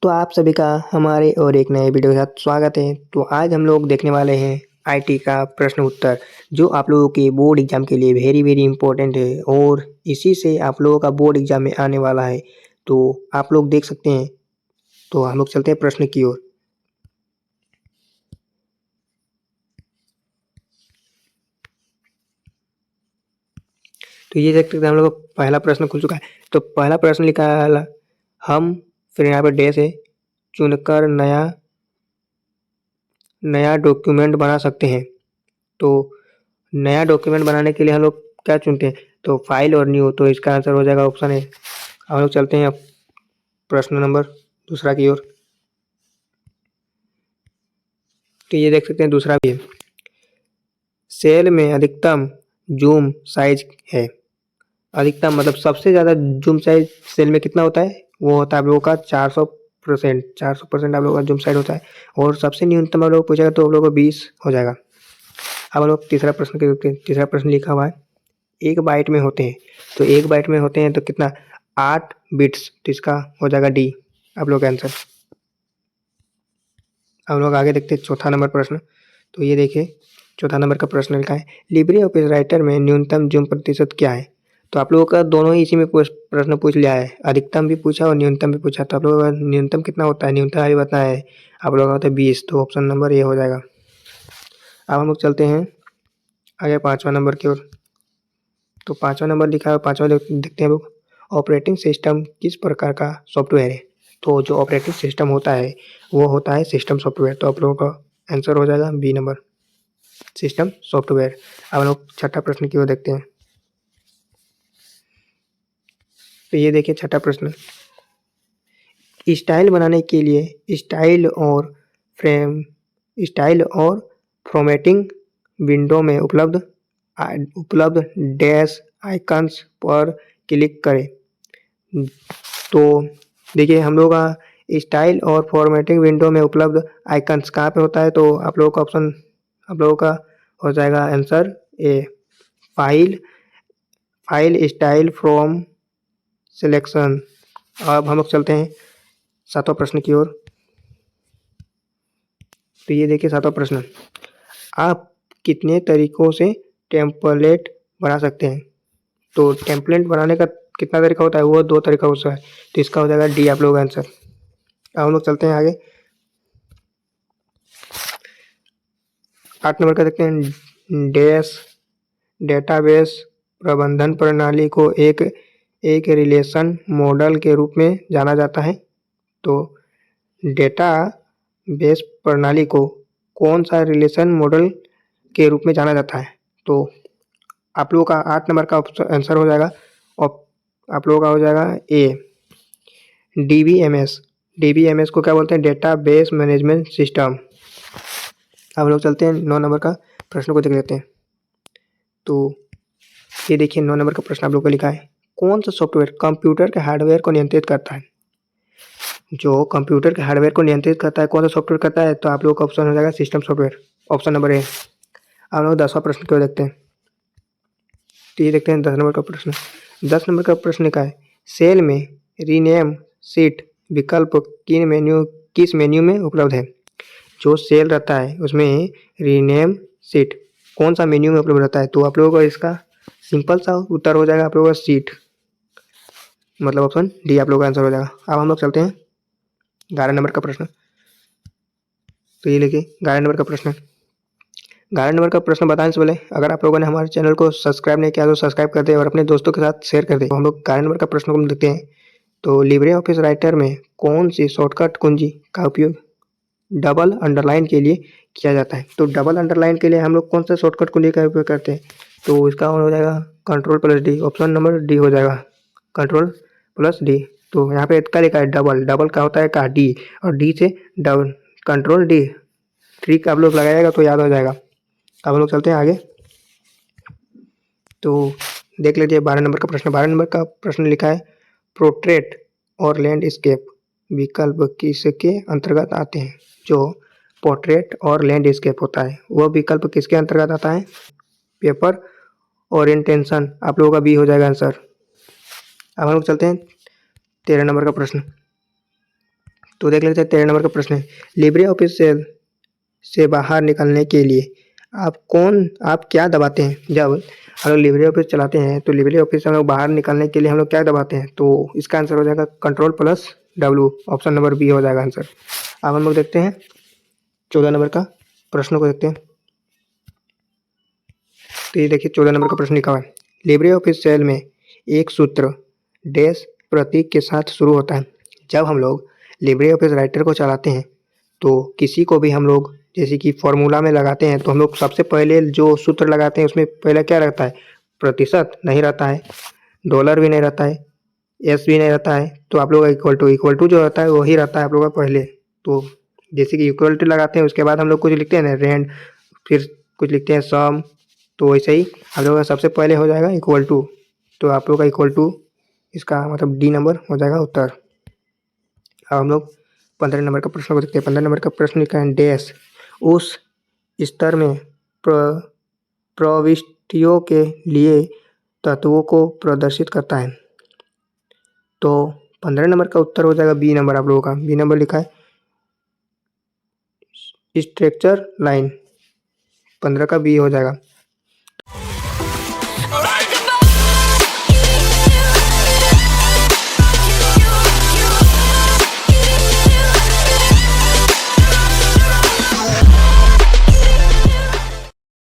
तो आप सभी का हमारे और एक नए वीडियो के साथ स्वागत है। तो आज हम लोग देखने वाले हैं आईटी का प्रश्न उत्तर, जो आप लोगों के बोर्ड एग्जाम के लिए वेरी वेरी इंपॉर्टेंट है और इसी से आप लोगों का बोर्ड एग्जाम में आने वाला है। तो आप लोग देख सकते हैं। तो हम लोग चलते हैं प्रश्न की ओर। तो ये देख सकते हैं हम लोग का पहला प्रश्न खुल चुका है। तो पहला प्रश्न लिखा है, हम फिर यहाँ पर डैश है चुनकर नया डॉक्यूमेंट बना सकते हैं। तो नया डॉक्यूमेंट बनाने के लिए हम लोग क्या चुनते हैं? तो फाइल और न्यू। तो इसका आंसर हो जाएगा ऑप्शन है। हम लोग चलते हैं अब प्रश्न नंबर दूसरा की ओर। तो ये देख सकते हैं दूसरा भी है, सेल में अधिकतम जूम साइज है। अधिकतम मतलब सबसे ज़्यादा जूम साइज सेल में कितना होता है? वो होता है आप लोगों का 400%। 400% आप लोगों का जूम साइज होता है। और सबसे न्यूनतम आप लोग पूछेगा तो आप लोगों को 20 हो जाएगा। अब हम लोग तीसरा प्रश्न के देखते हैं। तीसरा प्रश्न लिखा हुआ है, 1 बाइट में होते हैं। तो 1 बाइट में होते हैं तो कितना? 8 बिट्स। तो इसका हो जाएगा डी आप लोग का आंसर। हम लोग आगे देखते हैं चौथा नंबर प्रश्न। तो ये देखिए चौथा नंबर का प्रश्न लिखा है, लिब्रे ऑफिस राइटर में न्यूनतम जूम प्रतिशत क्या है? तो आप लोगों का दोनों ही इसी में प्रश्न पूछ लिया है। अधिकतम भी पूछा और न्यूनतम भी पूछा। तो आप लोगों का न्यूनतम कितना होता है? न्यूनतम अभी बताया है आप लोगों का होता है 20। तो ऑप्शन नंबर ये हो जाएगा। अब हम लोग चलते हैं आगे पाँचवा नंबर की ओर। तो पाँचवा नंबर लिखा है, पाँचवा देखते हैं लोग, ऑपरेटिंग सिस्टम किस प्रकार का सॉफ्टवेयर है? तो जो ऑपरेटिंग सिस्टम होता है वो होता है सिस्टम सॉफ्टवेयर। तो आप लोगों का आंसर हो जाएगा बी नंबर, सिस्टम सॉफ्टवेयर। अब हम लोग छठा प्रश्न की ओर देखते हैं। तो ये देखिए छठा प्रश्न, स्टाइल बनाने के लिए स्टाइल और फॉर्मेटिंग विंडो में उपलब्ध डैश आइकन्स पर क्लिक करें। तो देखिए हम लोग का स्टाइल और फॉर्मेटिंग विंडो में उपलब्ध आइकन्स कहाँ पे होता है? तो आप लोगों का ऑप्शन आप लोगों का हो जाएगा answer A, file style from selection. अब हम लोग चलते हैं सातवां प्रश्न की ओर। तो ये देखिए सातवां प्रश्न, आप कितने तरीकों से टेम्पलेट बना सकते हैं? तो टेम्पलेट बनाने का कितना तरीका होता है? वो 2 तरीका होता है। तो इसका हो जाएगा डी आप लोगों का आंसर। अब हम लोग चलते हैं आगे 8 नंबर का देखते हैं, डेटाबेस प्रबंधन प्रणाली को एक रिलेशन मॉडल के रूप में जाना जाता है। तो डेटाबेस प्रणाली को कौन सा रिलेशन मॉडल के रूप में जाना जाता है? तो आप लोगों का 8 नंबर का आंसर हो जाएगा और आप लोगों का हो जाएगा ए, डीबीएमएस। डीबीएमएस को क्या बोलते हैं? Database management system. अब लोग चलते हैं 9 नंबर का प्रश्न को देख लेते हैं। तो ये देखिए 9 नंबर का प्रश्न आप लोग को लिखा है, कौन सा सॉफ्टवेयर कंप्यूटर के हार्डवेयर को नियंत्रित करता है? जो कंप्यूटर के हार्डवेयर को नियंत्रित करता है कौन सा सॉफ्टवेयर करता है? तो आप लोग का ऑप्शन हो जाएगा system software, option number A. आप लोग 10वां प्रश्न क्यों देखते हैं। तो ये देखते हैं 10 नंबर का प्रश्न। 10 नंबर का प्रश्न लिखा है, सेल में रीनेम सीट विकल्प किस मेन्यू में उपलब्ध है? जो सेल रहता है उसमें रीनेम सीट कौन सा मेन्यू में उपलब्ध रहता है? तो आप लोगों को इसका सिंपल सा उत्तर हो जाएगा आप लोगों का सीट, मतलब ऑप्शन डी आप लोगों का आंसर हो जाएगा। अब हम लोग चलते हैं 11 नंबर का प्रश्न। तो ये देखिए 11 नंबर का प्रश्न। 11 नंबर का प्रश्न बताने से पहले अगर आप लोगों ने हमारे चैनल को सब्सक्राइब नहीं किया तो सब्सक्राइब कर दे और अपने दोस्तों के साथ शेयर कर दे। तो हम लोग 11 नंबर का प्रश्न को देखते हैं। तो लिब्रे ऑफिस राइटर में कौन सी शॉर्टकट कुंजी का उपयोग डबल अंडरलाइन के लिए किया जाता है? तो डबल अंडरलाइन के लिए हम लोग कौन सा शॉर्टकट कुंजी का उपयोग करते हैं? तो इसका हो जाएगा Ctrl+D, ऑप्शन नंबर डी हो जाएगा, Ctrl+D। तो यहाँ पे क्या लिखा है? डबल। डबल का होता है का डी, और डी से डबल, Ctrl+D। ट्रिक आप लोग लगाइएगा तो याद हो जाएगा। अब हम लोग चलते हैं आगे। तो देख लीजिए 12 नंबर का प्रश्न। 12 नंबर का प्रश्न लिखा है, पोर्ट्रेट और लैंडस्केप विकल्प किसके अंतर्गत आते हैं? जो पोर्ट्रेट और लैंडस्केप होता है वह विकल्प किसके अंतर्गत आता है? Paper orientation. आप लोगों का बी हो जाएगा आंसर। अब हम लोग चलते हैं 13 नंबर का प्रश्न। तो देख लेते हैं 13 नंबर का प्रश्न है, लिब्रे ऑफिस सेल से बाहर निकलने के लिए आप क्या दबाते हैं? जब हम लोग लिब्रे ऑफिस चलाते हैं तो लिब्रे ऑफिस से हम लोग बाहर निकलने के लिए हम लोग क्या दबाते हैं? तो इसका आंसर हो जाएगा Ctrl+W, ऑप्शन नंबर बी हो जाएगा आंसर। अब हम लोग देखते हैं 14 नंबर का प्रश्न को देखते हैं। तो ये देखिए 14 नंबर का प्रश्न लिखा हुआ है, लिब्रे ऑफिस सेल में एक सूत्र डैश प्रतीक के साथ शुरू होता है। जब हम लोग लिब्रे ऑफिस राइटर को चलाते हैं तो किसी को भी हम लोग जैसे कि फॉर्मूला में लगाते हैं तो हम लोग सबसे पहले जो सूत्र लगाते हैं उसमें पहले क्या रहता है? प्रतिशत नहीं रहता है, डॉलर भी नहीं रहता है, एस भी नहीं रहता है, तो आप लोग इक्वल टू जो रहता है वही रहता है आप लोग का पहले। तो जैसे कि इक्वल टू लगाते हैं उसके बाद हम लोग कुछ लिखते हैं ना रेंड, फिर कुछ लिखते हैं सम, तो वैसे ही आप लोगों का सबसे पहले हो जाएगा इक्वल टू। तो आप लोग का इक्वल टू इसका मतलब डी नंबर हो जाएगा उत्तर। अब हम लोग 15 नंबर का प्रश्न को देखते हैं। 15 नंबर का प्रश्न लिखा है, डैश उस स्तर में प्रविष्टियों के लिए तत्वों को प्रदर्शित करता है। तो 15 नंबर का उत्तर हो जाएगा बी नंबर। आप लोगों का बी नंबर लिखा है स्ट्रक्चर लाइन, 15 का बी हो जाएगा।